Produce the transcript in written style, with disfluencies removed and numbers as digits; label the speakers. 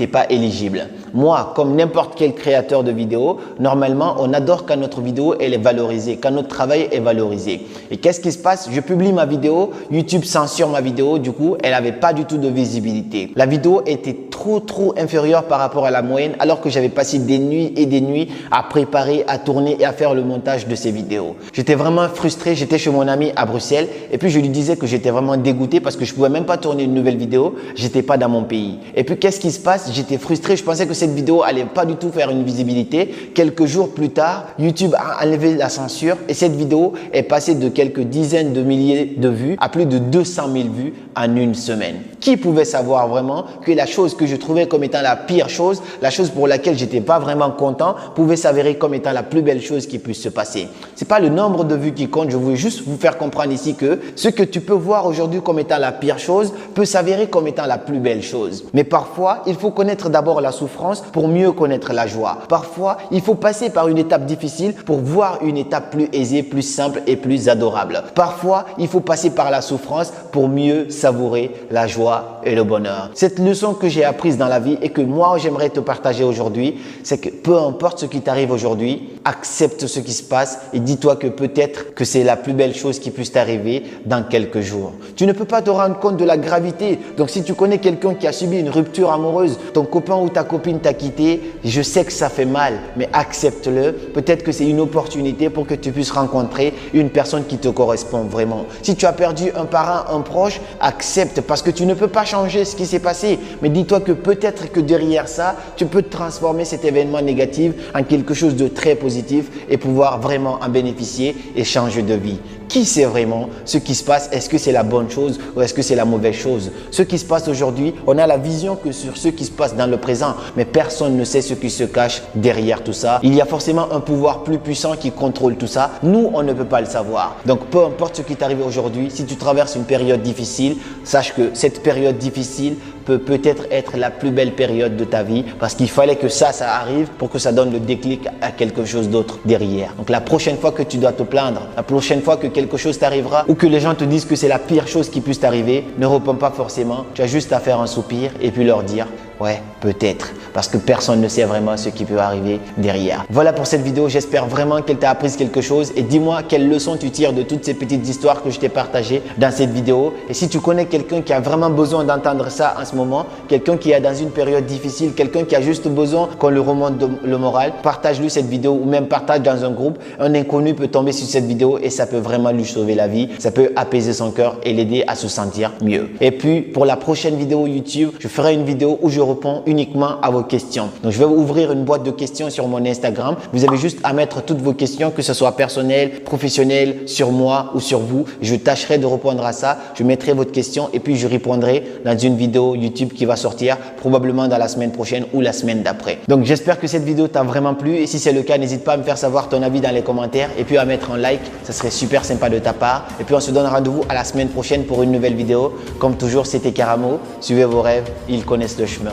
Speaker 1: t'es pas éligible. Moi, comme n'importe quel créateur de vidéos, normalement, on adore quand notre vidéo elle est valorisée, quand notre travail est valorisé. Et qu'est-ce qui se passe? Je publie ma vidéo, YouTube censure ma vidéo, du coup, elle n'avait pas du tout de visibilité. La vidéo était trop inférieure par rapport à la moyenne, alors que j'avais passé des nuits et des nuits à préparer, à tourner et à faire le montage de ces vidéos. J'étais vraiment frustré, j'étais chez mon ami à Bruxelles et puis je lui disais que j'étais vraiment dégoûté parce que je pouvais même pas tourner une nouvelle vidéo, j'étais pas dans mon pays. Et puis qu'est-ce qui se passe? J'étais frustré, je pensais que cette vidéo allait pas du tout faire une visibilité. Quelques jours plus tard, YouTube a enlevé la censure et cette vidéo est passée de quelques dizaines de milliers de vues à plus de 200 000 vues en une semaine. Qui pouvait savoir vraiment que la chose que je trouvais comme étant la pire chose, la chose pour laquelle j'étais pas vraiment content, pouvait s'avérer comme étant la plus belle chose qui puisse se passer. C'est pas le nombre de vues qui compte, je voulais juste vous faire comprendre ici que ce que tu peux voir aujourd'hui comme étant la pire chose peut s'avérer comme étant la plus belle chose. Mais parfois, il faut connaître d'abord la souffrance pour mieux connaître la joie. Parfois, il faut passer par une étape difficile pour voir une étape plus aisée, plus simple et plus adorable. Parfois, il faut passer par la souffrance pour mieux savourer la joie et le bonheur. Cette leçon que j'ai apprise dans la vie et que moi, j'aimerais te partager aujourd'hui, c'est que peu importe ce qui t'arrive aujourd'hui, accepte ce qui se passe et dis-toi que peut-être que c'est la plus belle chose qui puisse t'arriver dans quelques jours. Tu ne peux pas te rendre compte de la gravité. Donc, si tu connais quelqu'un qui a subi une rupture amoureuse, ton copain ou ta copine t'a quitté, je sais que ça fait mal, mais accepte-le. Peut-être que c'est une opportunité pour que tu puisses rencontrer une personne qui te correspond vraiment. Si tu as perdu un parent, un proche, accepte parce que tu ne peux pas changer ce qui s'est passé. Mais dis-toi que peut-être que derrière ça, tu peux transformer cet événement négatif en quelque chose de très positif et pouvoir vraiment en bénéficier et changer de vie. Qui sait vraiment ce qui se passe? Est-ce que c'est la bonne chose ou est-ce que c'est la mauvaise chose? Ce qui se passe aujourd'hui, on a la vision que sur ce qui se passe dans le présent, mais personne ne sait ce qui se cache derrière tout ça. Il y a forcément un pouvoir plus puissant qui contrôle tout ça. Nous, on ne peut pas le savoir. Donc, peu importe ce qui t'arrive aujourd'hui, si tu traverses une période difficile, sache que cette période difficile peut peut-être être la plus belle période de ta vie parce qu'il fallait que ça arrive pour que ça donne le déclic à quelque chose d'autre derrière. Donc, la prochaine fois que tu dois te plaindre, la prochaine fois que quelque chose t'arrivera ou que les gens te disent que c'est la pire chose qui puisse t'arriver, ne réponds pas forcément. Tu as juste à faire un soupir et puis leur dire ouais, peut-être, parce que personne ne sait vraiment ce qui peut arriver derrière. Voilà pour cette vidéo, j'espère vraiment qu'elle t'a appris quelque chose et dis-moi quelle leçon tu tires de toutes ces petites histoires que je t'ai partagées dans cette vidéo. Et si tu connais quelqu'un qui a vraiment besoin d'entendre ça en ce moment, quelqu'un qui est dans une période difficile, quelqu'un qui a juste besoin qu'on lui remonte le moral, partage-lui cette vidéo ou même partage dans un groupe. Un inconnu peut tomber sur cette vidéo et ça peut vraiment lui sauver la vie, ça peut apaiser son cœur et l'aider à se sentir mieux. Et puis pour la prochaine vidéo YouTube, je ferai une vidéo où je réponds uniquement à vos questions. Donc, je vais ouvrir une boîte de questions sur mon Instagram. Vous avez juste à mettre toutes vos questions, que ce soit personnelles, professionnelles, sur moi ou sur vous. Je tâcherai de répondre à ça. Je mettrai votre question et puis je répondrai dans une vidéo YouTube qui va sortir probablement dans la semaine prochaine ou la semaine d'après. Donc, j'espère que cette vidéo t'a vraiment plu et si c'est le cas, n'hésite pas à me faire savoir ton avis dans les commentaires et puis à mettre un like. Ça serait super sympa de ta part. Et puis, on se donne rendez-vous à la semaine prochaine pour une nouvelle vidéo. Comme toujours, c'était Karamo. Suivez vos rêves, ils connaissent le chemin.